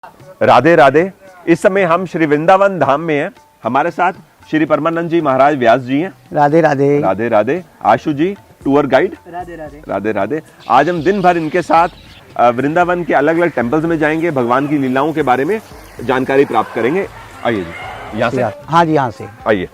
राधे राधे। इस समय हम श्री वृंदावन धाम में हैं। हमारे साथ श्री परमानंद जी महाराज व्यास जी हैं। राधे राधे। राधे राधे। आशु जी टूर गाइड। राधे राधे। राधे राधे। आज हम दिन भर इनके साथ वृंदावन के अलग अलग टेम्पल्स में जाएंगे, भगवान की लीलाओं के बारे में जानकारी प्राप्त करेंगे। आइए जी, यहाँ से। हाँ जी, यहाँ से आइए।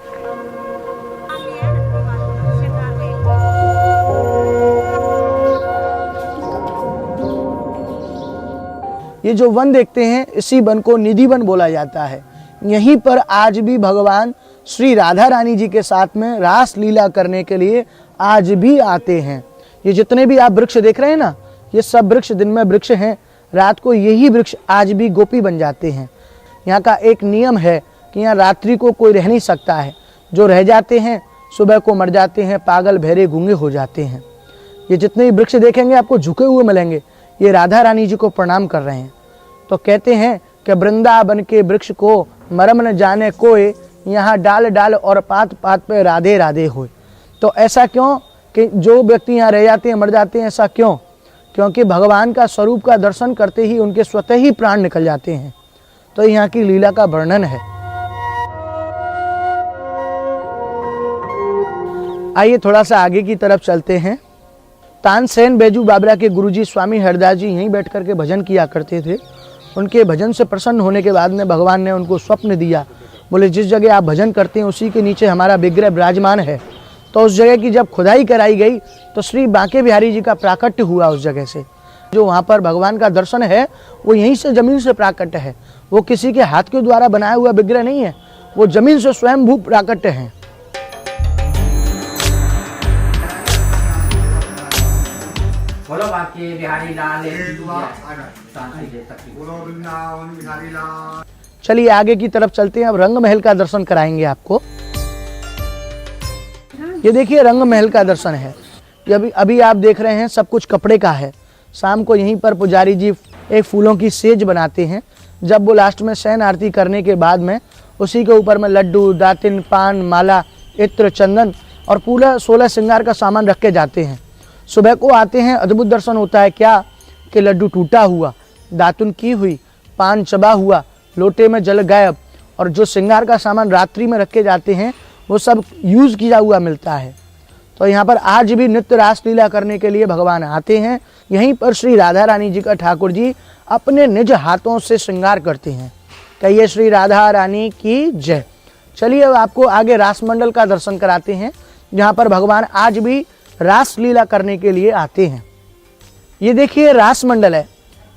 ये जो वन देखते हैं, इसी वन को निधि वन बोला जाता है। यहीं पर आज भी भगवान श्री राधा रानी जी के साथ में रास लीला करने के लिए आज भी आते हैं। ये जितने भी आप वृक्ष देख रहे हैं ना, ये सब वृक्ष दिन में वृक्ष हैं, रात को यही वृक्ष आज भी गोपी बन जाते हैं। यहाँ का एक नियम है कि यहाँ रात्रि को कोई रह नहीं सकता है। जो रह जाते हैं सुबह को मर जाते हैं, पागल बहरे गूंगे हो जाते हैं। ये जितने भी वृक्ष देखेंगे आपको झुके हुए मिलेंगे, ये राधा रानी जी को प्रणाम कर रहे हैं। तो कहते हैं कि वृंदावन के वृक्ष को मरम न जाने कोई, यहाँ डाल डाल और पात पात पे राधे राधे होए। तो ऐसा क्यों कि जो व्यक्ति यहाँ रह जाते हैं मर जाते हैं, ऐसा क्यों? क्योंकि भगवान का स्वरूप का दर्शन करते ही उनके स्वतः ही प्राण निकल जाते हैं। तो यहाँ की लीला का वर्णन है। आइए थोड़ा सा आगे की तरफ चलते हैं। तानसेन बैजू बाबरा के गुरुजी स्वामी हरदास जी यहीं बैठ करके भजन किया करते थे। उनके भजन से प्रसन्न होने के बाद में भगवान ने उनको स्वप्न दिया। बोले जिस जगह आप भजन करते हैं उसी के नीचे हमारा विग्रह विराजमान है। तो उस जगह की जब खुदाई कराई गई तो श्री बांके बिहारी जी का प्राकट्य हुआ उस जगह से। जो वहाँ पर भगवान का दर्शन है वो यहीं से जमीन से प्राकट्य है। वो किसी के हाथ के द्वारा बनाया हुआ विग्रह नहीं है, वो जमीन से स्वयंभू प्राकट्य है। बोलो बांके बिहारी लाल। चलिए आगे की तरफ चलते हैं। अब रंग महल का दर्शन कराएंगे आपको। ये देखिए रंग महल का दर्शन है। ये अभी आप देख रहे हैं सब कुछ कपड़े का है। शाम को यहीं पर पुजारी जी एक फूलों की सेज बनाते हैं। जब वो लास्ट में शयन आरती करने के बाद में उसी के ऊपर में लड्डू, दातिन, पान, माला, इत्र, चंदन और पूरा 16 श्रृंगार का सामान रख के जाते हैं। सुबह को आते हैं, अद्भुत दर्शन होता है। क्या कि लड्डू टूटा हुआ, दातुन की हुई, पान चबा हुआ, लोटे में जल गायब, और जो श्रृंगार का सामान रात्रि में रखे जाते हैं वो सब यूज किया हुआ मिलता है। तो यहाँ पर आज भी नित्य रास लीला करने के लिए भगवान आते हैं। यहीं पर श्री राधा रानी जी का ठाकुर जी अपने निज हाथों से श्रृंगार करते हैं। कहिए श्री राधा रानी की जय। चलिए अब आपको आगे रास मंडल का दर्शन कराते हैं, जहाँ पर भगवान आज भी रास लीला करने के लिए आते हैं। ये देखिए रास मंडल है।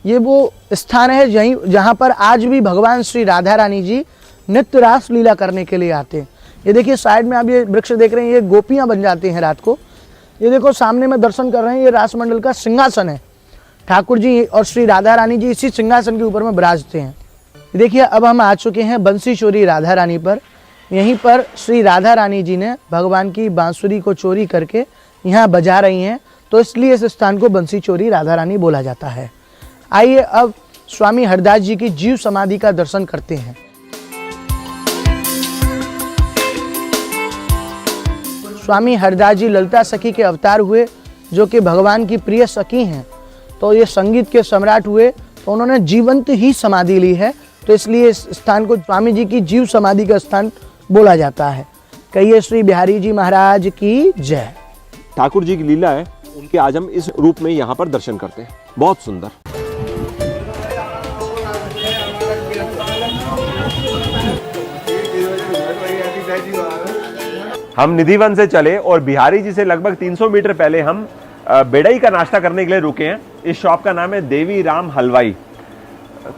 ये वो स्थान है जहाँ पर आज भी भगवान श्री राधा रानी जी नित्य रास लीला करने के लिए आते हैं। ये देखिए साइड में आप ये वृक्ष देख रहे हैं, ये गोपियां बन जाती हैं रात को। ये देखो सामने में दर्शन कर रहे हैं, ये रास मंडल का सिंहासन है। ठाकुर जी और श्री राधा रानी जी इसी सिंहासन के ऊपर में विराजते हैं। देखिए अब हम आ चुके हैं बंसी चोरी राधा रानी पर। यहीं पर श्री राधा रानी जी ने भगवान की बांसुरी को चोरी करके यहाँ बजा रही हैं, तो इसलिए इस स्थान को बंसी चोरी राधा रानी बोला जाता है। आइए अब स्वामी हरदास जी की जीव समाधि का दर्शन करते हैं। स्वामी हरदास जी ललिता सखी के अवतार हुए, जो कि भगवान की प्रिय सखी हैं। तो ये संगीत के सम्राट हुए, तो उन्होंने जीवंत ही समाधि ली है, तो इसलिए इस स्थान को स्वामी जी की जीव समाधि का स्थान बोला जाता है। कहिए श्री बिहारी जी महाराज की जय। ठाकुर जी की लीला है, उनके आज हम इस रूप में यहाँ पर दर्शन करते हैं। बहुत सुंदर। हम निधिवन से चले और बिहारी जी से लगभग 300 मीटर पहले हम बेड़ई का नाश्ता करने के लिए रुके हैं। इस शॉप का नाम है देवी राम हलवाई।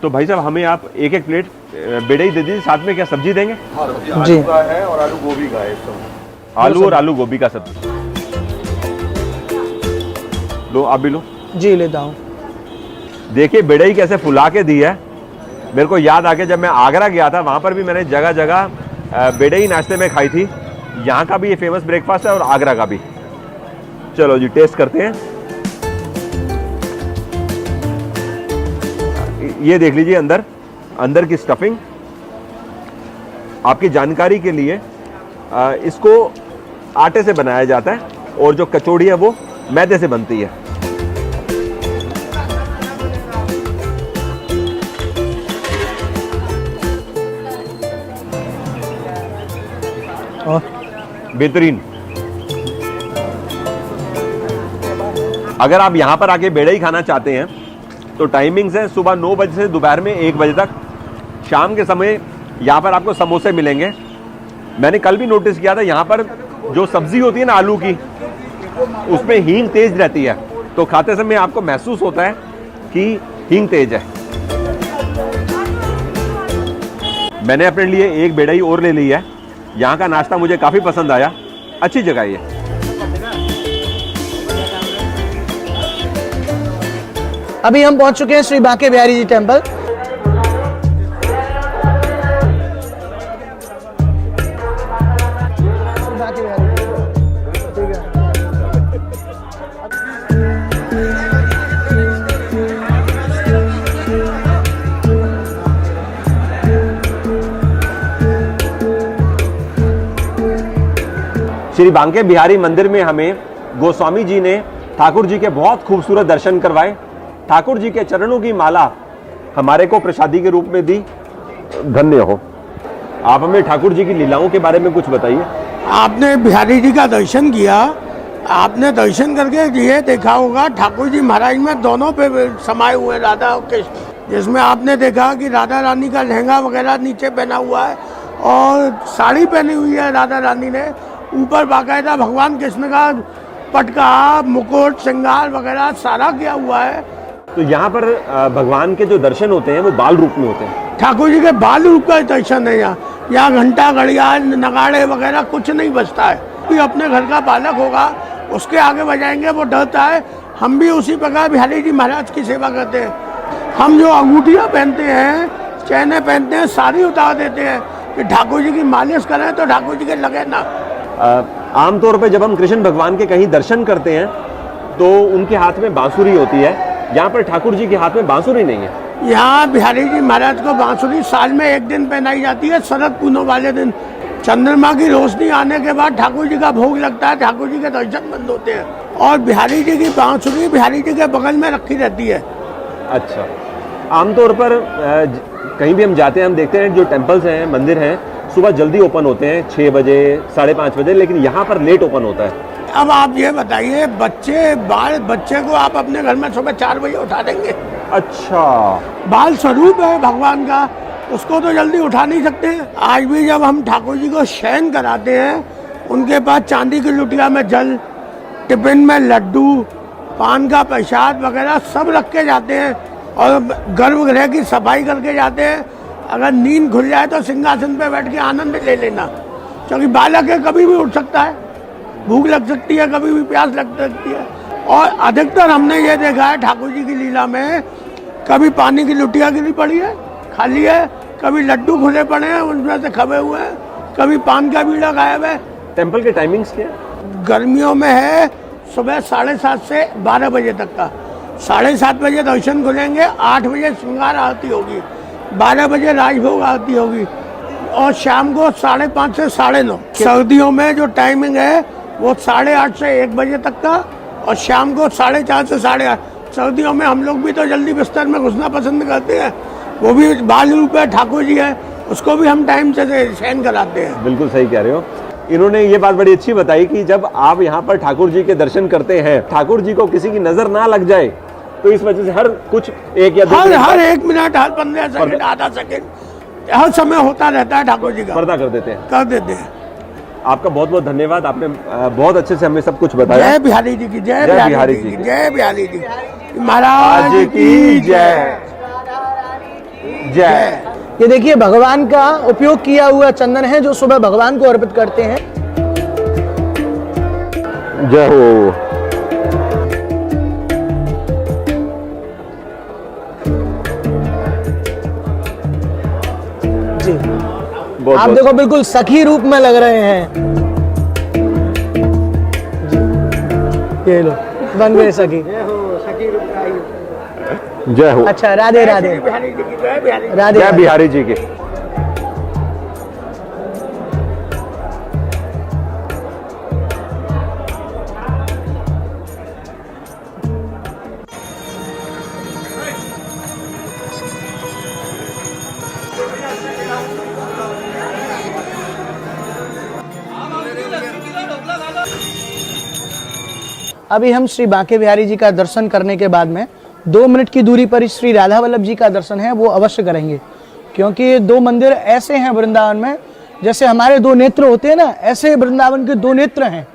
तो भाई साहब हमें आप एक एक प्लेट बेड़ई दे दीजिए, साथ में क्या सब्जी देंगे? आलू का है और आलू गोभी का है। आलू और आलू गोभी का सब्जी लो, आप भी लो। जी लेता हूँ। देखिए बेड़ई कैसे फुला के दी है। मेरे को याद आ गया जब मैं आगरा गया था, वहां पर भी मैंने जगह जगह बेड़ई नाश्ते में खाई थी। यहाँ का भी ये फेमस ब्रेकफास्ट है और आगरा का भी। चलो जी टेस्ट करते हैं। ये देख लीजिए अंदर की स्टफिंग। आपकी जानकारी के लिए इसको आटे से बनाया जाता है और जो कचौड़ी है वो मैदे से बनती है। और बेहतरीन। अगर आप यहाँ पर आके बेड़ई खाना चाहते हैं तो टाइमिंग्स है सुबह 9 बजे से दोपहर में 1 बजे तक। शाम के समय यहाँ पर आपको समोसे मिलेंगे। मैंने कल भी नोटिस किया था यहाँ पर जो सब्जी होती है ना आलू की, उसमें हींग तेज रहती है, तो खाते समय आपको महसूस होता है कि हींग तेज है। मैंने अपने लिए एक बेड़ई और ले ली है। यहाँ का नाश्ता मुझे काफी पसंद आया, अच्छी जगह है ये। अभी हम पहुंच चुके हैं श्री बांके बिहारी जी टेम्पल। श्री बांके बिहारी मंदिर में हमें गोस्वामी जी ने ठाकुर जी के बहुत खूबसूरत दर्शन करवाए। ठाकुर जी के चरणों की माला हमारे को प्रसादी के रूप में दी। धन्य हो। आप हमें ठाकुर जी की लीलाओं के बारे में कुछ बताइए। आपने बिहारी जी का दर्शन किया, आपने दर्शन करके ये देखा होगा ठाकुर जी महाराज में दोनों पे समाये हुए राधा और कृष्ण, जिसमें आपने देखा कि राधा रानी का लहंगा वगैरह नीचे पहना हुआ है और साड़ी पहनी हुई है राधा रानी ने। ऊपर बाकायदा भगवान कृष्ण का पटका, मुकुट, श्रृंगार वगैरह सारा किया हुआ है। तो यहाँ पर भगवान के जो दर्शन होते हैं वो बाल रूप में होते हैं। ठाकुर जी के बाल रूप का दर्शन है यहाँ घंटा, घड़ियाल, नगाड़े वगैरह कुछ नहीं बजता है। कोई अपने घर का बालक होगा उसके आगे बजाएंगे वो डरता है। हम भी उसी प्रकार बिहारी जी महाराज की सेवा करते हैं। हम जो अंगूठियाँ पहनते हैं, चैने पहनते हैं, सारी उतार देते हैं कि ठाकुर जी की मालिश करें तो ठाकुर जी के लगे ना। आमतौर पे जब हम कृष्ण भगवान के कहीं दर्शन करते हैं तो उनके हाथ में बांसुरी होती है। यहाँ पर ठाकुर जी के हाथ में बांसुरी नहीं है। यहाँ बिहारी जी महाराज को बांसुरी साल में एक दिन पहनाई जाती है, शरद पूर्णिमा वाले दिन। चंद्रमा की रोशनी आने के बाद ठाकुर जी का भोग लगता है, ठाकुर जी के दर्शन बंद होते हैं और बिहारी जी की बांसुरी बिहारी जी के बगल में रखी रहती है। अच्छा, आमतौर पर कहीं भी हम जाते हैं हम देखते हैं जो टेम्पल्स हैं, मंदिर हैं, सुबह जल्दी ओपन होते हैं 6 बजे, 5:30 बजे, लेकिन यहाँ पर लेट ओपन होता है। अब आप ये बताइए, बच्चे को आप अपने घर में सुबह 4 बजे उठा देंगे? अच्छा, बाल स्वरूप है भगवान का, उसको तो जल्दी उठा नहीं सकते। आज भी जब हम ठाकुर जी को शयन कराते हैं, उनके पास चांदी की लुटिया में जल, टिफिन में लड्डू, पान का प्रसाद वगैरह सब रख के जाते हैं और गर्भगृह की सफाई करके जाते हैं। अगर नींद खुल जाए तो सिंहासन पे बैठ के आनंद ले लेना, क्योंकि बालक है, कभी भी उठ सकता है, भूख लग सकती है, कभी भी प्यास लग सकती है। और अधिकतर हमने ये देखा है ठाकुर जी की लीला में, कभी पानी की लुटिया गिरी पड़ी है खाली है, कभी लड्डू खुले पड़े हैं उनमें से खबे हुए हैं, कभी पान का बीड़ा गायब है। टेम्पल के टाइमिंग्स क्या है? गर्मियों में है सुबह 7:30 से 12 बजे तक का। 7:30 बजे दर्शन खुलेंगे, 8 बजे श्रृंगार आरती होगी, 12 बजे राजभोग आरती होगी और शाम को 5:30 से 9:30। सर्दियों में जो टाइमिंग है वो 8:30 से 1 बजे तक का और शाम को 4:30 से 8:30। सर्दियों में हम लोग भी तो जल्दी बिस्तर में घुसना पसंद करते हैं, वो भी बाल रूप है, ठाकुर जी है, उसको भी हम टाइम से शयन कराते हैं। बिल्कुल सही कह रहे हो। इन्होंने ये बात बड़ी अच्छी बताई कि जब आप यहाँ पर ठाकुर जी के दर्शन करते हैं, ठाकुर जी को किसी की नजर ना लग जाए, तो इस वजह से हर कुछ 1 या 2 हर 1 मिनट, हर 15 सेकंड, आधा सेकंड, हर समय होता रहता है ठाकुर जी का। पर्दा कर देते हैं। आपका बहुत बहुत धन्यवाद, आपने बहुत अच्छे से हमें सब कुछ बताया। जय बिहारी जी की, जय बिहारी जी की, जय बिहारी जी महाराज की जय जय। ये देखिए भगवान का उपयोग किया हुआ चंदन है जो सुबह भगवान को अर्पित करते हैं। जय हो। जी, बहुत आप बहुत देखो बिल्कुल सखी रूप में लग रहे हैं। जी, ये लो बन गए सखी। जय हो। अच्छा, राधे राधे राधे जय बिहारी जी की। अभी हम श्री बांके बिहारी जी का दर्शन करने के बाद में 2 मिनट की दूरी पर श्री राधा वल्लभ जी का दर्शन है वो अवश्य करेंगे, क्योंकि ये 2 मंदिर ऐसे हैं वृंदावन में, जैसे हमारे 2 नेत्र होते हैं ना, ऐसे वृंदावन के 2 नेत्र हैं।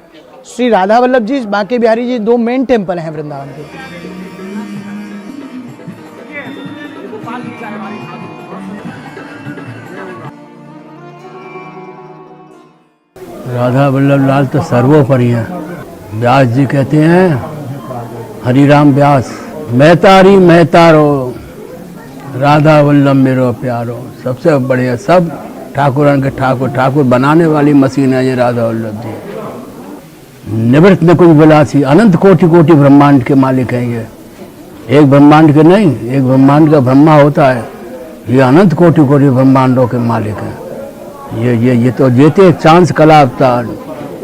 श्री राधा वल्लभ जी, बांके बिहारी जी 2 मेन टेम्पल हैं वृंदावन के। राधा वल्लभ लाल तो सर्वोपरि हैं। व्यास जी कहते हैं, हरिराम व्यास, मैं तारी मैं तारो, राधा वल्लभ मेरो प्यारो। सबसे बढ़िया, सब ठाकुरन के ठाकुर, ठाकुर बनाने वाली मशीन है ये राधा वल्लभ जी। निवृत्त न कुछ विलासी, अनंत कोटि कोटि ब्रह्मांड के मालिक हैं ये। एक ब्रह्मांड के नहीं, एक ब्रह्मांड का ब्रह्मा होता है, ये अनंत कोटि कोटि ब्रह्मांडों के मालिक हैं। ये तो जेते चांस कला अवतार,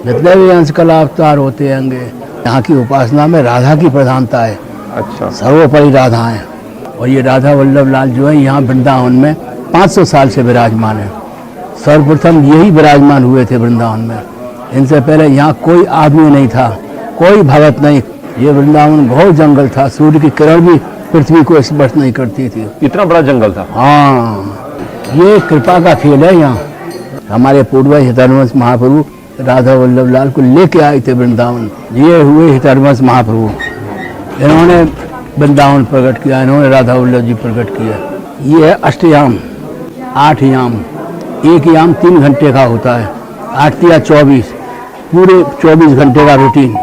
जितने भी अंश कला अवतार होते होंगे, यहाँ की उपासना में राधा की प्रधानता है। अच्छा, सर्वोपरि राधा है। और ये राधा वल्लभ लाल जो है यहाँ वृंदावन में 500 साल से विराजमान है। सर्वप्रथम यही विराजमान हुए थे वृंदावन में। इनसे पहले यहाँ कोई आदमी नहीं था, कोई भगत नहीं। ये वृंदावन बहुत जंगल था, सूर्य की किरण भी पृथ्वी को स्पर्श नहीं करती थी। इतना बड़ा जंगल था? हाँ, ये कृपा का खेल है। यहाँ हमारे पूर्वज हितरवंश महाप्रभु राधा वल्लभ लाल को लेके आए थे वृंदावन। ये हुए हितरवंश महाप्रभु, इन्होंने वृंदावन प्रकट किया, इन्होंने राधा वल्लभ जी प्रकट किया। ये है अष्टयाम, 8 याम। एक याम 3 घंटे का होता है, 8 या 24, पूरे 24 घंटे का रूटीन।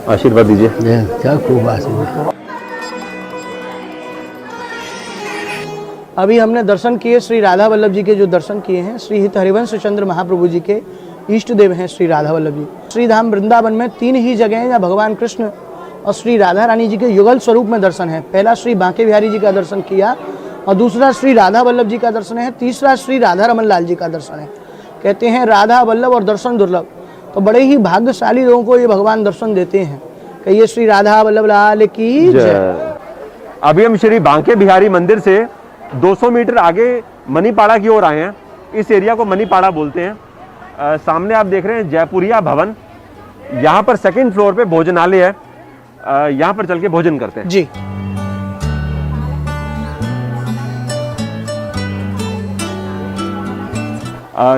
आशीर्वाद दीजिए। क्या खूब आशीर्वाद। अभी हमने दर्शन किए श्री राधा वल्लभ जी के, जो दर्शन किए हैं श्री हित हरिवंश चंद्र महाप्रभु जी के इष्ट देव हैं श्री राधा वल्लभ जी। श्री धाम वृंदावन में 3 ही जगह हैं जहाँ भगवान कृष्ण और श्री राधा रानी जी के युगल स्वरूप में दर्शन है। पहला श्री बांके बिहारी जी का दर्शन किया, और दूसरा श्री राधा वल्लभ जी का दर्शन है, तीसरा श्री राधा रमन लाल जी का दर्शन है। कहते हैं राधा वल्लभ और दर्शन दुर्लभ, तो बड़े ही भाग्यशाली लोगों को ये भगवान दर्शन देते हैं। कहिए श्री राधा वल्लभ लाल की जय। अभी हम श्री बांके बिहारी मंदिर से 200 मीटर आगे मनीपाड़ा की ओर आए हैं। इस एरिया को मनीपाड़ा बोलते हैं। सामने आप देख रहे हैं जयपुरिया भवन, यहाँ पर 2nd फ्लोर पे भोजनालय है। यहाँ पर चल के भोजन करते हैं जी।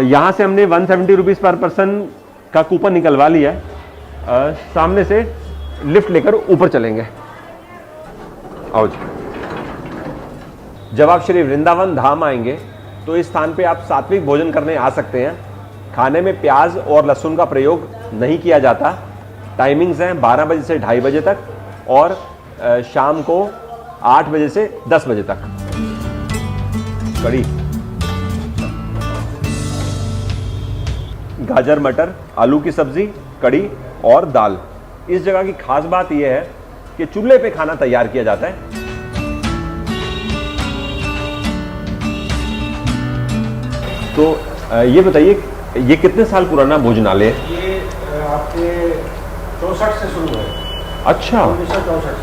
यहाँ से हमने 170 रुपीज पर पर्सन का कूपन निकलवा लिया है। सामने से लिफ्ट लेकर ऊपर चलेंगे। आओ जी। जब आप श्री वृंदावन धाम आएंगे तो इस स्थान पे आप सात्विक भोजन करने आ सकते हैं। खाने में प्याज और लहसुन का प्रयोग नहीं किया जाता। टाइमिंग्स हैं 12 बजे से 2:30 बजे तक और शाम को 8 बजे से 10 बजे तक। कड़ी, गाजर मटर आलू की सब्जी, कड़ी और दाल। इस जगह की खास बात यह है कि चूल्हे पे खाना तैयार किया जाता है। तो ये बताइए, ये कितने साल पुराना भोजनालय है? ये आपके 64 से शुरू है। अच्छा, 1964।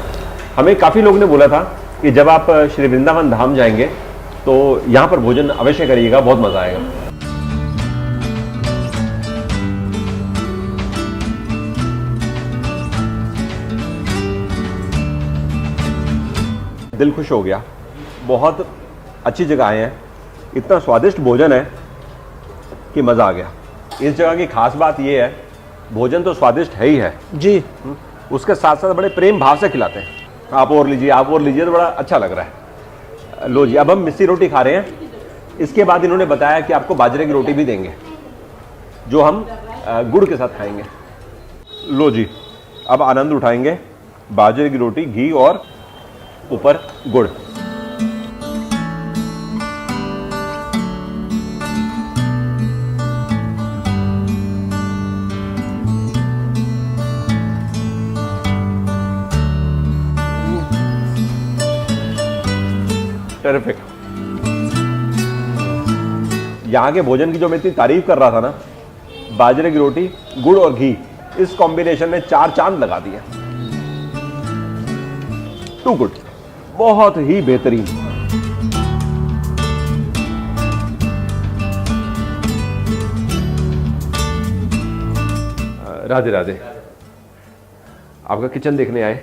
हमें काफी लोगों ने बोला था कि जब आप श्री वृंदावन धाम जाएंगे तो यहाँ पर भोजन अवश्य करिएगा, बहुत मजा आएगा। दिल खुश हो गया, बहुत अच्छी जगह आए हैं, इतना स्वादिष्ट भोजन है कि मजा आ गया। इस जगह की खास बात यह है, भोजन तो स्वादिष्ट है ही है जी, उसके साथ साथ बड़े प्रेम भाव से खिलाते हैं। आप और लीजिए, आप और लीजिए, तो बड़ा अच्छा लग रहा है। लो जी, अब हम मिस्सी रोटी खा रहे हैं। इसके बाद इन्होंने बताया कि आपको बाजरे की रोटी भी देंगे, जो हम गुड़ के साथ खाएंगे। लो जी, अब आनंद उठाएंगे बाजरे की रोटी, घी और ऊपर गुड़। टेरिफिक। यहाँ के भोजन की जो मैं इतनी तारीफ कर रहा था ना, बाजरे की रोटी, गुड़ और घी, इस कॉम्बिनेशन ने 4 चांद लगा दिए। टू गुड, बहुत ही बेहतरीन। राधे राधे। आपका किचन देखने आए।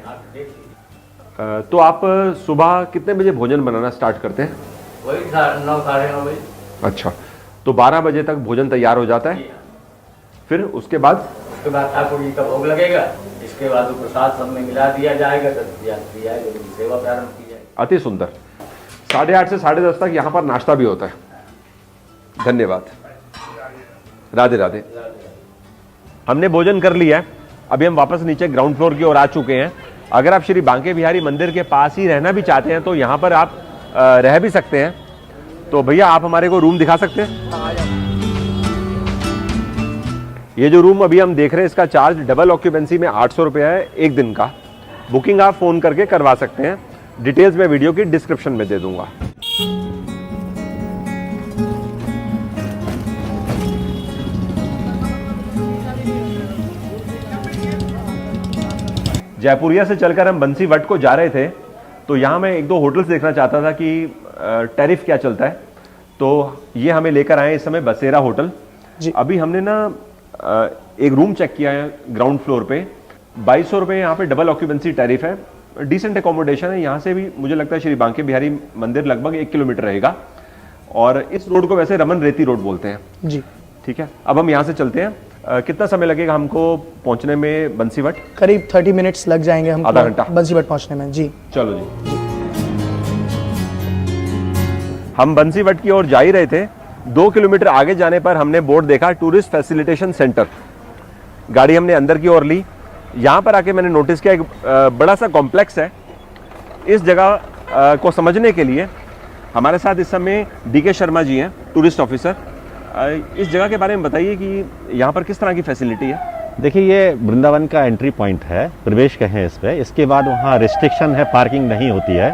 तो आप सुबह कितने बजे भोजन बनाना स्टार्ट करते हैं? वही 9 साढ़े 9 बजे। अच्छा, तो 12 बजे तक भोजन तैयार हो जाता है, फिर उसके बाद ठाकुर जी का भोग लगेगा, इसके बाद वो प्रसाद सब में मिला दिया जाएगा, तब सेवा प्रारंभ की जाएगी। अति सुंदर। 8:30 से 10:30 तक यहाँ पर नाश्ता भी होता है। धन्यवाद, राधे राधे। हमने भोजन कर लिया है, अभी हम वापस नीचे ग्राउंड फ्लोर की ओर आ चुके हैं। अगर आप श्री बांके बिहारी मंदिर के पास ही रहना भी चाहते हैं तो यहाँ पर आप रह भी सकते हैं। तो भैया आप हमारे को रूम दिखा सकते हैं? ये जो रूम अभी हम देख रहे हैं इसका चार्ज डबल ऑक्यूपेंसी में 800 रुपये है एक दिन का। बुकिंग आप फोन करके करवा सकते हैं। डिटेल्स मैं वीडियो की डिस्क्रिप्शन में दे दूंगा। जयपुरिया से चलकर हम बंसी वट को जा रहे थे, तो यहाँ मैं 1-2 होटल्स देखना चाहता था कि टैरिफ क्या चलता है। तो ये हमें लेकर आए इस समय बसेरा होटल जी। अभी हमने ना एक रूम चेक किया है ग्राउंड फ्लोर पे। 2200 रुपये यहाँ पे डबल ऑक्यूपेंसी टैरिफ है। डिसेंट एकोमोडेशन है। यहाँ से भी मुझे लगता है श्री बांके बिहारी मंदिर लगभग 1 किलोमीटर रहेगा, और इस रोड को वैसे रमन रेती रोड बोलते हैं जी। ठीक है, अब हम यहाँ से चलते हैं। कितना समय लगेगा हमको पहुंचने में बंसीवट? करीब 30 मिनट्स लग जाएंगे हमको आधा घंटा बंसीवट पहुंचने में। जी चलो जी। हम बंसीवट की ओर जा ही रहे थे। 2 किलोमीटर आगे जाने पर हमने बोर्ड देखा, टूरिस्ट फैसिलिटेशन सेंटर। गाड़ी हमने अंदर की ओर ली। यहाँ पर आके मैंने नोटिस किया एक बड़ा सा कॉम्प्लेक्स है। इस जगह को समझने के लिए हमारे साथ इस समय DK शर्मा जी हैं, टूरिस्ट ऑफिसर। इस जगह के बारे में बताइए कि यहाँ पर किस तरह की फैसिलिटी है? देखिए, ये वृंदावन का एंट्री पॉइंट है, प्रवेश कहें इस पे। इसके बाद वहाँ रिस्ट्रिक्शन है, पार्किंग नहीं होती है।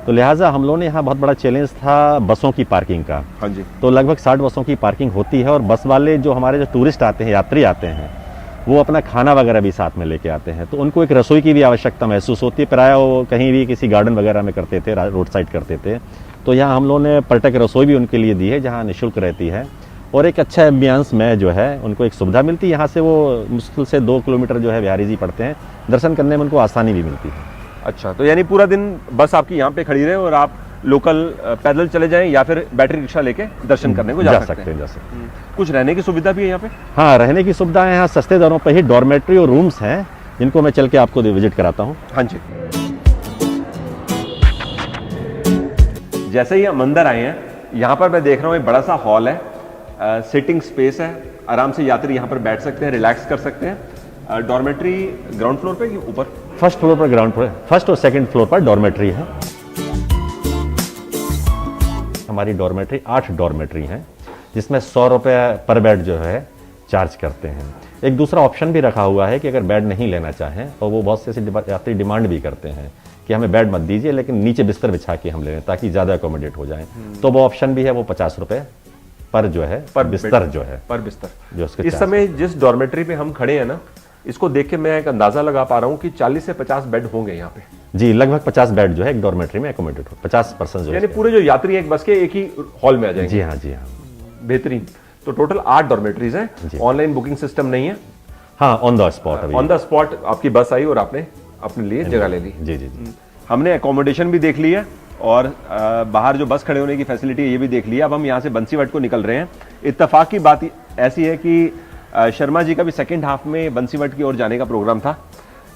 तो लिहाजा हम लोगों ने यहाँ बहुत बड़ा चैलेंज था बसों की पार्किंग का। हाँ जी। तो लगभग 60 बसों की पार्किंग होती है, और बस वाले जो हमारे जो टूरिस्ट आते हैं, यात्री आते हैं, वो अपना खाना वगैरह भी साथ में लेके आते हैं। तो उनको एक रसोई की भी आवश्यकता महसूस होती है। प्रायः वो कहीं भी किसी गार्डन वगैरह में करते थे, रोड साइड करते थे। तो यहाँ हम लोगों ने पर्यटक रसोई भी उनके लिए दी है, जहाँ निःशुल्क रहती है, और एक अच्छा एम्बियंस में जो है उनको एक सुविधा मिलती है। यहाँ से वो मुश्किल से 2 किलोमीटर जो है बिहारी जी पड़ते हैं, दर्शन करने में उनको आसानी भी मिलती है। अच्छा, तो यानी पूरा दिन बस आपकी यहाँ पे खड़ी रहे और आप लोकल पैदल चले जाएं या फिर बैटरी रिक्शा लेके दर्शन करने को जा सकते हैं। कुछ रहने की सुविधा भी है यहाँ पे? हाँ, रहने की सुविधा है। यहाँ सस्ते दरों पर ही डॉर्मेट्री और रूम्स हैं, जिनको मैं चल के आपको विजिट कराता हूँ। हाँ जी। जैसे ही हम अंदर आए हैं, यहाँ पर मैं देख रहा हूँ एक बड़ा सा हॉल है, सिटिंग स्पेस है। आराम से यात्री यहाँ पर बैठ सकते हैं, रिलैक्स कर सकते हैं। डॉर्मेट्री ग्राउंड फ्लोर पे कि ऊपर? फर्स्ट फ्लोर पर ग्राउंड फ्लोर, फर्स्ट और सेकंड फ्लोर पर डॉर्मेट्री है। हमारी डॉर्मेट्री 8 डॉर्मेट्री हैं, जिसमें 100 रुपये पर बेड जो है चार्ज करते हैं। एक दूसरा ऑप्शन भी रखा हुआ है कि अगर बेड नहीं लेना चाहें, और वो बहुत से ऐसे यात्री डिमांड भी करते हैं कि हमें बेड मत दीजिए, लेकिन नीचे बिस्तर बिछा के हम ले लें ताकि ज़्यादा अकोमोडेट हो जाए। तो वो ऑप्शन भी है। वो 50 रुपये पर जो है पर बिस्तर जो है, पर बिस्तर जो उसके इस समय जिस डॉर्मेट्री पे हम खड़े हैं ना, इसको देख के मैं एक अंदाजा लगा पा रहा हूँ कि 40 से 50 बेड होंगे यहाँ पे। जी, लगभग 50 बेड जो है एक डॉर्मेट्री में अकोमोडेट हो, 50% जो यानी पूरे जो यात्री एक बस के एक ही हॉल में आ जाएंगे। जी हाँ, जी हाँ। बेहतरीन। तो टोटल 8 डॉर्मेट्रीज हैं। ऑनलाइन बुकिंग सिस्टम नहीं है? हाँ, on the spot. On the spot आपकी बस आई और आपने अपने लिए जगह ले ली। जी जी जी। हमने एकोमोडेशन भी देख ली है, और बाहर जो बस खड़े होने की फैसिलिटी है ये भी देख लिया। अब हम यहाँ से बंसीवट को निकल रहे हैं। इत्तेफाक की बात ऐसी है कि शर्मा जी का भी सेकंड हाफ में बंसीवट की ओर जाने का प्रोग्राम था।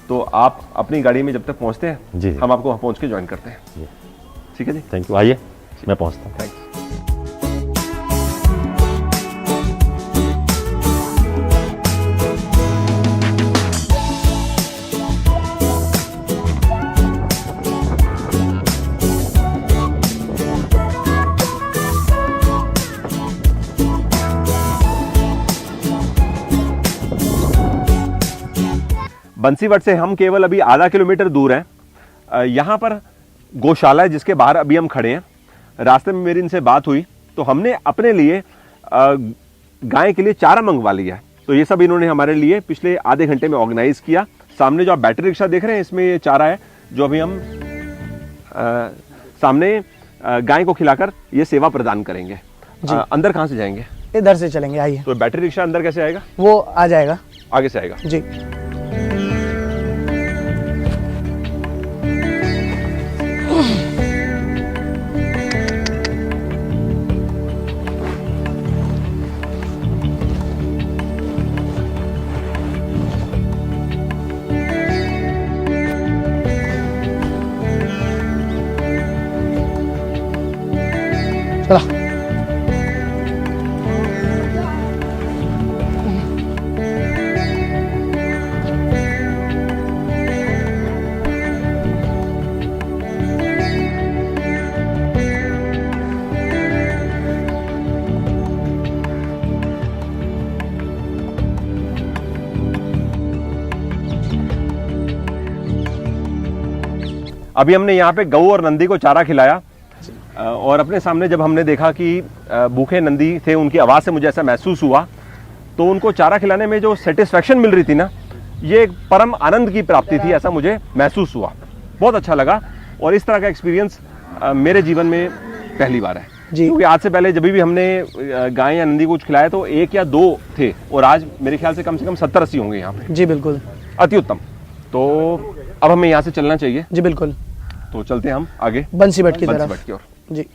तो आप अपनी गाड़ी में जब तक पहुँचते हैं, जी, हम आपको वहाँ पहुँच के ज्वाइन करते हैं। ठीक है जी, थैंक यू। आइए, मैं पहुँचता हूँ। थैंक्स। बंसीवट से हम केवल अभी आधा किलोमीटर दूर हैं। यहाँ पर गौशाला है जिसके बाहर अभी हम खड़े हैं। रास्ते में मेरी इनसे बात हुई तो हमने अपने लिए गाय के लिए चारा मंगवा लिया। तो ये सब इन्होंने हमारे लिए पिछले आधे घंटे में ऑर्गेनाइज किया। सामने जो आप बैटरी रिक्शा देख रहे हैं, इसमें ये चारा है जो अभी हम सामने गाय को खिलाकर ये सेवा प्रदान करेंगे। अंदर कहाँ से जाएंगे? इधर से चलेंगे, आइए। तो बैटरी रिक्शा अंदर कैसे आएगा? वो आ जाएगा, आगे से आएगा जी। अभी हमने यहाँ पे गऊ और नंदी को चारा खिलाया और अपने सामने जब हमने देखा कि भूखे नंदी थे, उनकी आवाज़ से मुझे ऐसा महसूस हुआ, तो उनको चारा खिलाने में जो सेटिस्फैक्शन मिल रही थी ना, ये एक परम आनंद की प्राप्ति थी, ऐसा मुझे महसूस हुआ। बहुत अच्छा लगा और इस तरह का एक्सपीरियंस मेरे जीवन में पहली बार है जी। क्योंकि आज से पहले जब भी हमने गाय या नंदी को कुछ खिलाया तो 1 या 2 थे और आज मेरे ख्याल से कम 70-80 होंगे यहाँ पे। जी बिल्कुल। अति उत्तम। तो अब हमें यहाँ से चलना चाहिए। जी बिल्कुल। तो चलते हैं हम आगे बंसीबट की तरफ। बंसीबट की ओर। जी।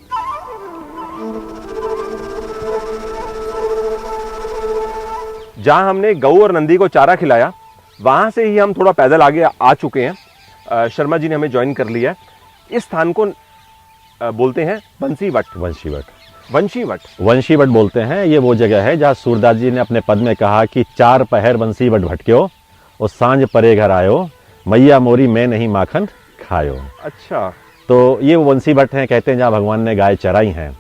जहाँ हमने गऊ और नंदी को चारा खिलाया वहाँ से ही हम थोड़ा पैदल आगे आ चुके हैं। शर्मा जी ने हमें ज्वाइन कर लिया है। इस स्थान को बोलते हैं बंसीवट। वंशीवट बोलते हैं। ये वो जगह है जहाँ सूरदास जी ने अपने पद में कहा कि 4 पहर बंसीवट भटक्यो और सांझ परे घर आयो, मैया मोरी मैं नहीं माखन खायो। अच्छा, तो ये वो वंशीवट हैं, कहते हैं जहाँ भगवान ने गाय चराई हैं।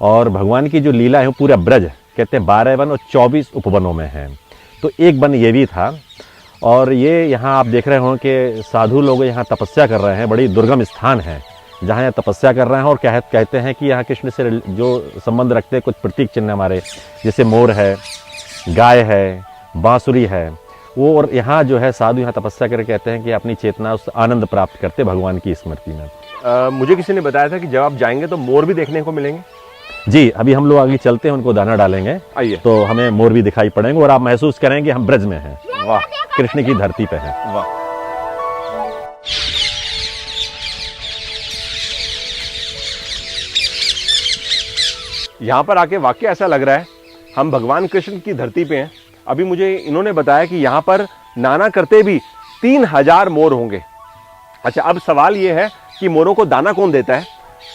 और भगवान की जो लीला है वो पूरा ब्रज, कहते हैं 12 वन और 24 उपवनों में है। तो एक वन ये भी था। और ये यहाँ आप देख रहे हो कि साधु लोग यहाँ तपस्या कर रहे हैं। बड़ी दुर्गम स्थान है जहाँ यहाँ तपस्या कर रहे हैं। और कहते हैं कि यहाँ कृष्ण से जो संबंध रखते हैं कुछ प्रतीक चिन्ह हमारे, जैसे मोर है, गाय है, बांसुरी है, वो। और यहाँ जो है साधु यहाँ तपस्या करके कहते हैं कि अपनी चेतना उस आनंद प्राप्त करते भगवान की स्मृति में। मुझे किसी ने बताया था कि जब आप जाएंगे तो मोर भी देखने को मिलेंगे। जी, अभी हम लोग आगे चलते हैं, उनको दाना डालेंगे। आइए। तो हमें मोर भी दिखाई पड़ेंगे और आप महसूस करेंगे हम ब्रज में हैं। वाह, कृष्ण की धरती पे हैं। वाह। यहाँ पर आके वाकई ऐसा लग रहा है हम भगवान कृष्ण की धरती पे हैं। अभी मुझे इन्होंने बताया कि यहाँ पर नाना करते भी 3000 मोर होंगे। अच्छा, अब सवाल ये है कि मोरों को दाना कौन देता है?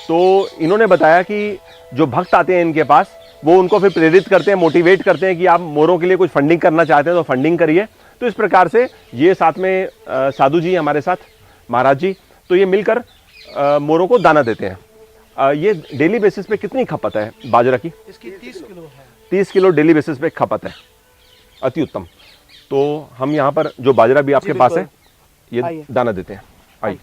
तो इन्होंने बताया कि जो भक्त आते हैं इनके पास, वो उनको फिर प्रेरित करते हैं, मोटिवेट करते हैं कि आप मोरों के लिए कुछ फंडिंग करना चाहते हैं तो फंडिंग करिए। तो इस प्रकार से ये साथ में साधु जी हमारे साथ, महाराज जी, तो ये मिलकर मोरों को दाना देते हैं। ये डेली बेसिस पे कितनी खपत है बाजरा की? इसकी 30 किलो है। 30 किलो डेली बेसिस पे खपत है। अति उत्तम। तो हम यहाँ पर जो बाजरा भी आपके पास है ये दाना देते हैं। आइए।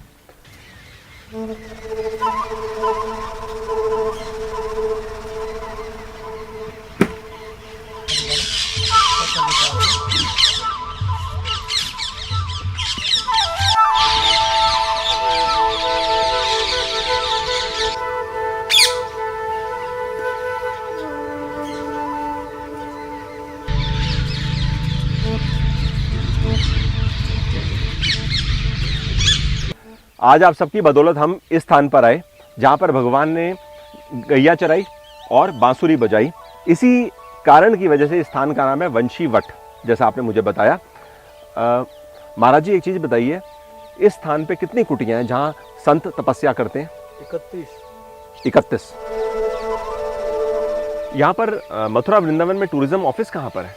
आज आप सबकी बदौलत हम इस स्थान पर आए जहाँ पर भगवान ने गैया चराई और बांसुरी बजाई। इसी कारण की वजह से इस स्थान का नाम है वंशीवट, जैसा आपने मुझे बताया। महाराज जी, एक चीज़ बताइए, इस स्थान पे कितनी कुटियाँ हैं जहाँ संत तपस्या करते हैं? 31। यहाँ पर मथुरा वृंदावन में टूरिज्म ऑफिस कहाँ पर है?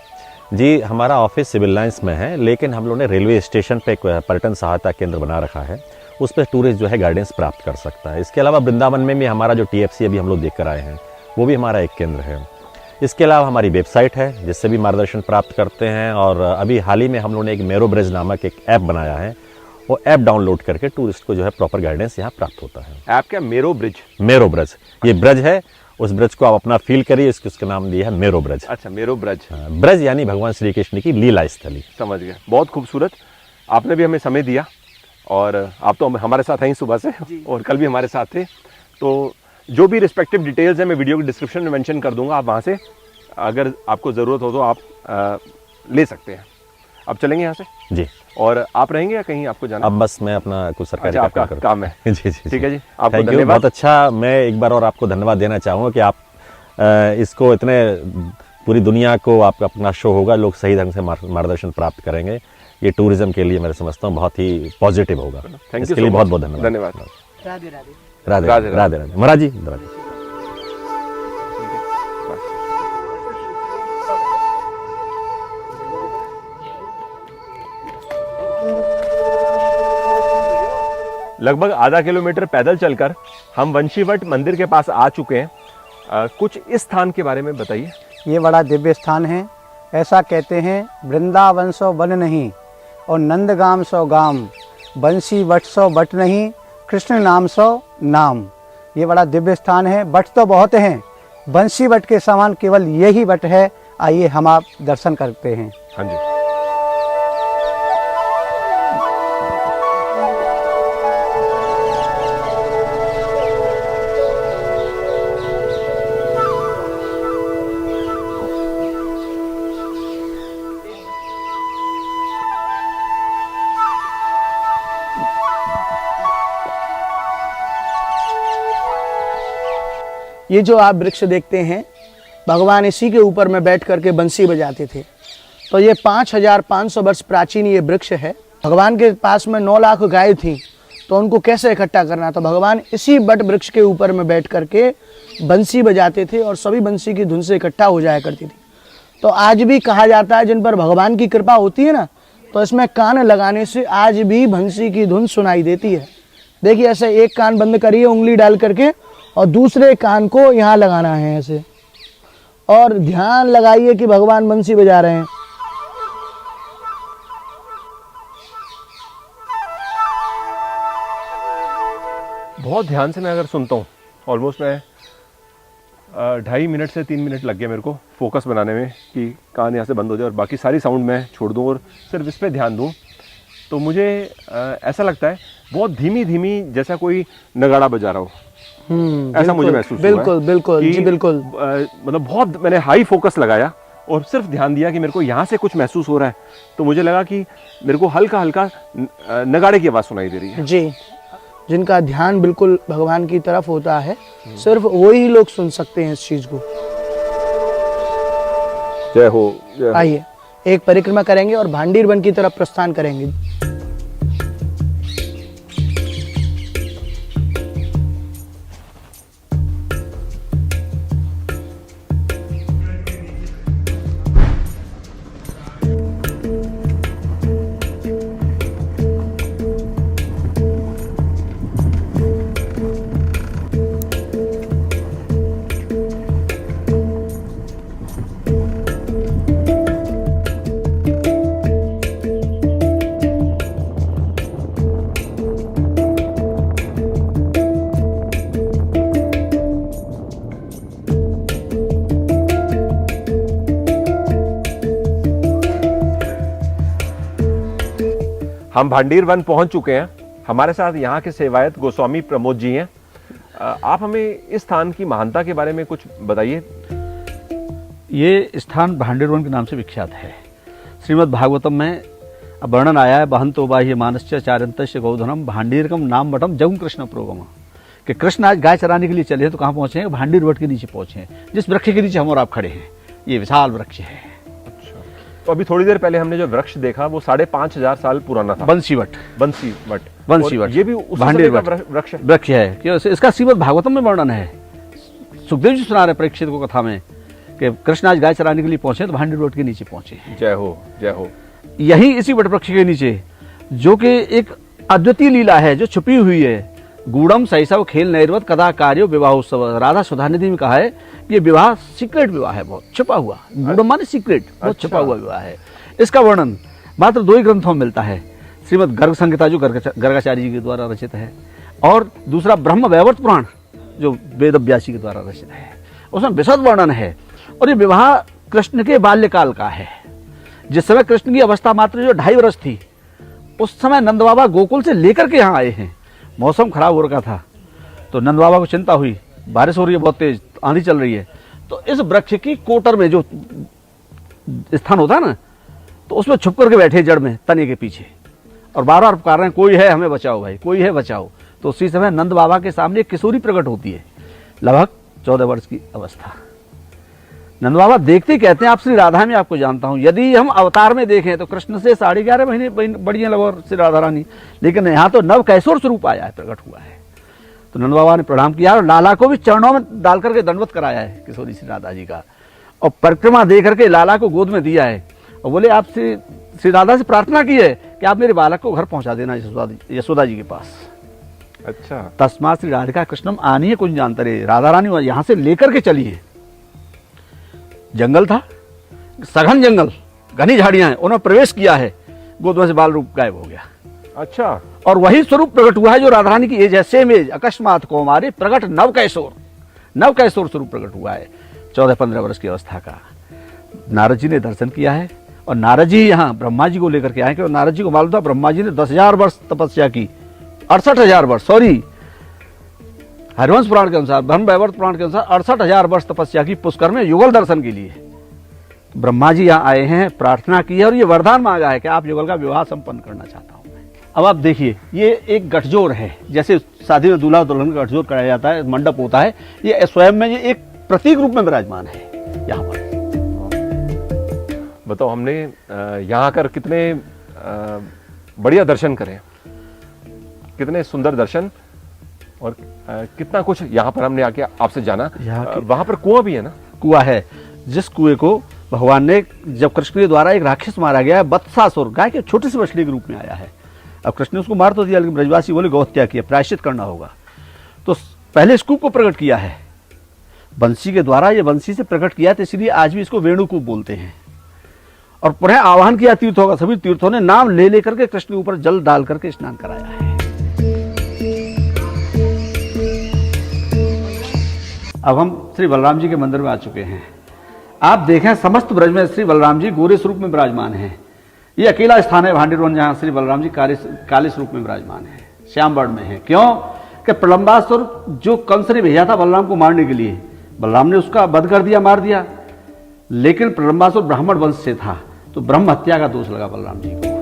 जी, हमारा ऑफिस सिविल लाइंस में है, लेकिन हम लोगों ने रेलवे स्टेशन पे एक पर्यटन सहायता केंद्र बना रखा है। उस पर टूरिस्ट जो है गाइडेंस प्राप्त कर सकता है। इसके अलावा वृंदावन में भी हमारा जो TFC अभी हम लोग देख कर आए हैं वो भी हमारा एक केंद्र है। इसके अलावा हमारी वेबसाइट है जिससे भी मार्गदर्शन प्राप्त करते हैं। और अभी हाल ही में हम लोगों ने एक मेरो ब्रिज नामक एक ऐप बनाया है। वो ऐप डाउनलोड करके टूरिस्ट को जो है प्रॉपर गाइडेंस यहाँ प्राप्त होता है। ऐप क्या? मेरो ब्रिज। मेरो ब्रिज, ये ब्रज है, उस ब्रज को आप अपना फील करिए, उसका नाम दिया है मेरो ब्रज। अच्छा, मेरो ब्रज। ब्रज यानी भगवान श्री कृष्ण की लीला स्थली। समझ गया। बहुत खूबसूरत। आपने भी हमें समय दिया और आप तो हमारे साथ हैं ही सुबह से और कल भी हमारे साथ थे। तो जो भी रिस्पेक्टिव डिटेल्स है मैं वीडियो के डिस्क्रिप्शन में मेंशन कर दूंगा, आप वहाँ से अगर आपको ज़रूरत हो तो आप ले सकते हैं। अब चलेंगे यहाँ से जी। और आप रहेंगे या कहीं आपको जाना? अब बस मैं अपना कुछ सरकारी आपका काम है। जी जी, ठीक है जी, आपको थैंक यू, धन्यवाद। बहुत अच्छा। मैं एक बार और आपको धन्यवाद देना चाहूँगा कि आप इसको इतने पूरी दुनिया को आप अपना शो होगा, लोग सही ढंग से मार्गदर्शन प्राप्त करेंगे। ये टूरिज्म के लिए मैं समझता हूँ बहुत ही पॉजिटिव होगा। थैंक यू, इसके लिए बहुत बहुत धन्यवाद। धन्यवाद। राधे राधे। राधे राधे राधे राधे। महाराज जी, राधे। लगभग आधा किलोमीटर पैदल चलकर हम वंशीवट मंदिर के पास आ चुके हैं। कुछ इस स्थान के बारे में बताइए। ये बड़ा दिव्य स्थान है। ऐसा कहते हैं, वृंदावन सो वन नहीं और नंदगाम सो गाम, बंसी वट सो बट नहीं, कृष्ण नाम सो नाम। ये बड़ा दिव्य स्थान है। वट तो बहुत हैं, बंसी वट के समान केवल यही वट है। आइए हम आप दर्शन करते हैं। हाँ जी। ये जो आप वृक्ष देखते हैं, भगवान इसी के ऊपर में बैठ करके बंसी बजाते थे। तो ये 5500 वर्ष प्राचीन ये वृक्ष है। भगवान के पास में 9 लाख गाय थी, तो उनको कैसे इकट्ठा करना, तो भगवान इसी बट वृक्ष के ऊपर में बैठ करके बंसी बजाते थे और सभी बंसी की धुन से इकट्ठा हो जाया करती थी। तो आज भी कहा जाता है जिन पर भगवान की कृपा होती है ना, तो इसमें कान लगाने से आज भी बंसी की धुन सुनाई देती है। देखिए ऐसे एक कान बंद करिए उंगली डाल करके और दूसरे कान को यहाँ लगाना है ऐसे, और ध्यान लगाइए कि भगवान बंसी बजा रहे हैं। बहुत ध्यान से मैं अगर सुनता हूँ, ऑलमोस्ट मैं 2.5 मिनट से 3 मिनट लग गए मेरे को फोकस बनाने में कि कान यहाँ से बंद हो जाए और बाकी सारी साउंड मैं छोड़ दूँ और सिर्फ इस पर ध्यान दूँ। तो मुझे ऐसा लगता है बहुत धीमी धीमी जैसा कोई नगाड़ा बजा रहा हो, ऐसा मुझे महसूस हुआ है। बिल्कुल बिल्कुल जी बिल्कुल। मतलब बहुत मैंने हाई फोकस लगाया और सिर्फ ध्यान दिया कि मेरे को यहाँ से कुछ महसूस हो रहा है, तो मुझे लगा कि मेरे को हल्का हल्का नगाड़े की आवाज़ सुनाई दे रही है। जी, जिनका ध्यान बिल्कुल भगवान की तरफ होता है, सिर्फ वही लोग सुन सकते हैं इस चीज को। जय हो, जय हो। आइए एक परिक्रमा करेंगे और भांडीर वन की तरफ प्रस्थान करेंगे। हम भांडीर वन पहुंच चुके हैं। हमारे साथ यहाँ के सेवायत गोस्वामी प्रमोद जी हैं। आप हमें इस स्थान की महानता के बारे में कुछ बताइए। ये स्थान भांडीर वन के नाम से विख्यात है। श्रीमद् भागवतम में वर्णन आया है, बहंतो बाह्य मानस्य चारंतस्य गौधनम भांडीरकम नाम मठम जगम कृष्ण प्रोगम, कि कृष्ण आज गाय चराने के लिए चले हैं तो कहाँ पहुंचे हैं? भांडीर वट के नीचे पहुंचे हैं, जिस वृक्ष के नीचे हम और आप खड़े हैं। ये विशाल वृक्ष है। तो अभी थोड़ी देर पहले हमने जो वृक्ष देखा वो 5500 साल पुराना था। बंसी वट, बंसी वट, बंसी वट, ये भी उसी भांडीर समय का वट वृक्ष है कि इसका श्रीमद् भागवतम में वर्णन है। सुखदेव जी सुना रहे परीक्षित को कथा में कि कृष्ण आज गाय चराने के लिए पहुंचे तो भांडीर वट के नीचे पहुंचे। जय हो, जय हो। यही इसी वट वृक्ष के नीचे, जो कि एक अद्वितीय लीला है जो छुपी हुई है। गूढ़म शैशव खेल नैर्वत कदा कार्यो विवाहोत्सव। राधा सुधानिधि में कहा है कि ये विवाह सीक्रेट विवाह है, बहुत छुपा हुआ। गूढ़म माने सीक्रेट, बहुत छुपा हुआ विवाह है। इसका वर्णन मात्र 2 ही ग्रंथों में मिलता है। श्रीमद् गर्ग संहिता जो गर्गाचार्य जी के द्वारा रचित है, और दूसरा ब्रह्म वैवर्त पुराण जो वेद व्यासी के द्वारा रचित है, उसमें विशद वर्णन है। और ये विवाह कृष्ण के बाल्यकाल का है। जिस समय कृष्ण की अवस्था मात्र जो 2.5 वर्ष थी, उस समय नंद बाबा गोकुल से लेकर के यहाँ आए हैं। मौसम खराब हो रखा था, तो नंद बाबा को चिंता हुई, बारिश हो रही है बहुत तेज, आंधी चल रही है, तो इस वृक्ष की कोटर में जो स्थान होता है ना, तो उसमें छुप करके बैठे जड़ में, तने के पीछे, और बार बार पुकार रहे हैं, कोई है हमें बचाओ भाई, कोई है बचाओ। तो उसी समय नंद बाबा के सामने एक किशोरी प्रकट होती है, लगभग 14 वर्ष की अवस्था। नंद बाबा देखते ही कहते हैं, आप श्री राधा में आपको जानता हूं। यदि हम अवतार में देखें तो कृष्ण से 11.5 महीने बड़ी है लगभग श्री राधा रानी, लेकिन यहाँ तो नव कैशोर स्वरूप आया है, प्रकट हुआ है। तो नंद बाबा ने प्रणाम किया और लाला को भी चरणों में डाल करके दंडवत कराया है किशोरी श्री राधा जी का, और परिक्रमा दे करके लाला को गोद में दिया है और बोले आप श्री राधा से प्रार्थना की है कि आप मेरे बालक को घर पहुंचा देना यशोदा जी के पास। अच्छा। तस्मात् श्री राधिका कृष्णम आनीय कुंज अंतरे। राधा रानी यहाँ से लेकर के चली है। जंगल था, सघन जंगल, घनी झाड़ियां हैं, उन्होंने प्रवेश किया है, गोद में से बाल रूप गायब हो गया। अच्छा, और वही स्वरूप प्रकट हुआ है जो राधा रानी की एज है, सेम एज, अकस्मात को हमारे प्रकट नवकैशोर स्वरूप प्रकट हुआ है 14-15 वर्ष की अवस्था का। नारद जी ने दर्शन किया है और नारद जी यहाँ ब्रह्मा जी को लेकर के आए, और नारद जी को मालूम था ब्रह्मा जी ने 10,000 वर्ष तपस्या की, 68,000 वर्ष, सॉरी, हरिवंश पुराण के अनुसार, ब्रह्म वैवर्त पुराण के अनुसार 68,000 वर्ष तपस्या की पुष्कर में युगल दर्शन के लिए। ब्रह्मा जी यहाँ आए हैं, प्रार्थना की है और ये वरदान मांगा है कि आप युगल का विवाह संपन्न करना चाहता हूं मैं। अब आप देखिए, ये एक गठजोड़ है, जैसे शादी में दूल्हा दुल्हन का गठजोड़ कराया जाता है, मंडप होता है, ये स्वयं में ये एक प्रतीक रूप में विराजमान है यहाँ पर। बताओ, हमने यहाँ आकर कितने बढ़िया दर्शन करें, कितने सुंदर दर्शन, और कितना कुछ यहाँ पर हमने आके आपसे जाना। वहां पर कुआं भी है ना? कुआं है, जिस कुएं को भगवान ने, जब कृष्ण के द्वारा एक राक्षस मारा गया है, बत्सासुर, गाय के छोटी सी मछली के रूप में आया है। अब कृष्ण ने उसको मार तो दिया, लेकिन ब्रजवासी बोले गौहत्या किया, प्रायश्चित करना होगा, तो पहले इस कूप को प्रकट किया है बंसी के द्वारा। ये बंसी से प्रकट किया, तो इसलिए आज भी इसको वेणुकूप बोलते हैं। और पुनः आह्वान किया तीर्थों का, सभी तीर्थों ने नाम ले लेकर के कृष्ण के ऊपर जल डाल करके स्नान कराया है। अब हम श्री बलराम जी के मंदिर में आ चुके हैं। आप देखें, समस्त ब्रज में श्री बलराम जी गोरे स्वरूप में विराजमान हैं। ये अकेला स्थान है भांडीर वन जहां श्री बलराम जी काले स्वरूप में विराजमान है, श्याम वर्ण में है। क्यों कि प्रलंबासुर जो कंस ने भेजा था बलराम को मारने के लिए, बलराम ने उसका वध कर दिया, मार दिया, लेकिन प्रलंबासुर ब्राह्मण वंश से था, तो ब्रह्म हत्या का दोष लगा बलराम जी को।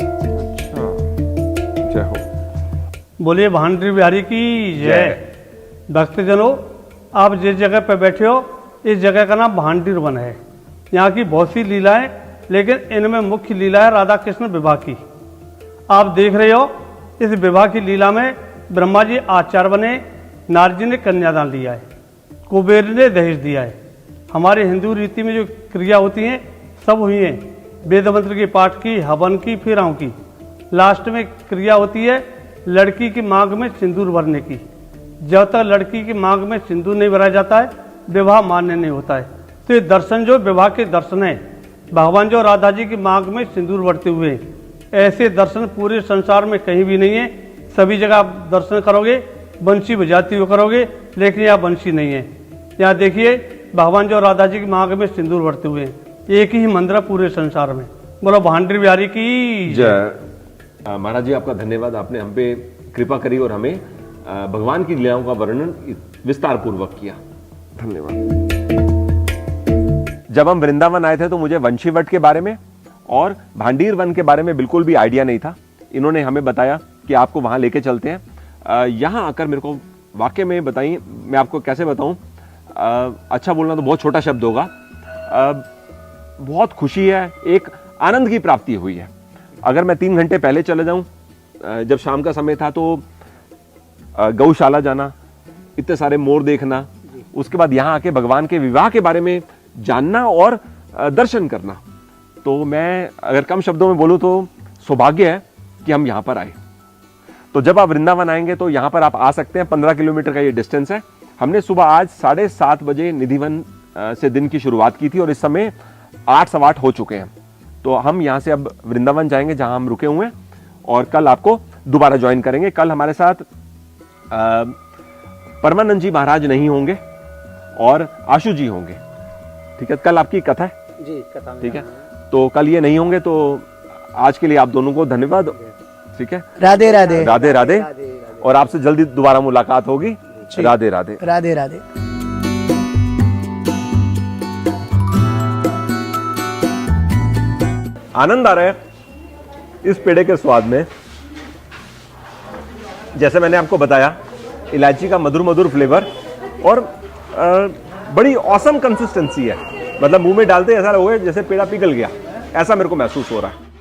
जय हो। बोलिए भांडीर बिहारी की जय। भक्तजनों, आप जिस जगह पर बैठे हो, इस जगह का नाम भांडीर वन है। यहाँ की बहुत सी लीलाएं, लेकिन इनमें मुख्य लीला है राधा कृष्ण विवाह की। आप देख रहे हो, इस विवाह की लीला में ब्रह्मा जी आचार्य बने, नारद जी ने कन्यादान लिया है, कुबेर ने दहेज दिया है। हमारे हिंदू रीति में जो क्रिया होती हैं सब हुई हैं, वेद मंत्र के पाठ की, हवन की, फेराओं की। लास्ट में क्रिया होती है लड़की की मांग में सिंदूर भरने की। जब तक लड़की की मांग में सिंदूर नहीं भरा जाता है, विवाह मान्य नहीं होता है। तो ये दर्शन जो विवाह के दर्शन है, भगवान जो राधा जी की मांग में सिंदूर भरते हुए, ऐसे दर्शन पूरे संसार में कहीं भी नहीं है। सभी जगह आप दर्शन करोगे बंसी बजाती हुई करोगे, लेकिन यहाँ बंसी नहीं है। यहाँ देखिए, भगवान जो राधा जी की मांग में सिंदूर भरते हुए, एक ही मंदिर पूरे संसार में। बोलो भांडीर बिहारी की जय। महाराज जी, आपका धन्यवाद, आपने हम पे कृपा करी और हमें भगवान की लीलाओं का वर्णन विस्तार पूर्वक किया। धन्यवाद। जब हम वृंदावन आए थे तो मुझे वंशीवट के बारे में और भांडीर वन के बारे में बिल्कुल भी आइडिया नहीं था। इन्होंने हमें बताया कि आपको वहां लेके चलते हैं। यहाँ आकर मेरे को वाकई में बताइए, मैं आपको कैसे बताऊं, अच्छा बोलना तो बहुत छोटा शब्द होगा, बहुत खुशी है, एक आनंद की प्राप्ति हुई है। अगर मैं 3 घंटे पहले चले जाऊं, जब शाम का समय था, तो गौशाला जाना, इतने सारे मोर देखना, उसके बाद यहाँ आके भगवान के विवाह के बारे में जानना और दर्शन करना, तो मैं अगर कम शब्दों में बोलूं तो सौभाग्य है कि हम यहाँ पर आए। तो जब आप वृंदावन आएंगे तो यहाँ पर आप आ सकते हैं। 15 किलोमीटर का ये डिस्टेंस है। हमने सुबह आज 7:30 बजे निधिवन से दिन की शुरुआत की थी और इस समय 8-8:15 हो चुके हैं। तो हम यहाँ से अब वृंदावन जाएंगे जहाँ हम रुके हुए हैं, और कल आपको दोबारा ज्वाइन करेंगे। कल हमारे साथ परमानंद जी महाराज नहीं होंगे और आशु जी होंगे। ठीक है, कल आपकी कथा है जी, कथा में। ठीक है, तो कल ये नहीं होंगे। तो आज के लिए आप दोनों को धन्यवाद। ठीक है, राधे राधे। राधे राधे, और आपसे जल्दी दोबारा मुलाकात होगी। राधे राधे। राधे राधे। आनंद आ रहा है इस पेड़े के स्वाद में। जैसे मैंने आपको बताया, इलायची का मधुर मधुर फ्लेवर और बड़ी ऑसम कंसिस्टेंसी है। मतलब मुंह में डालते ऐसा लगे जैसे पेड़ा पिघल गया, ऐसा मेरे को महसूस हो रहा है।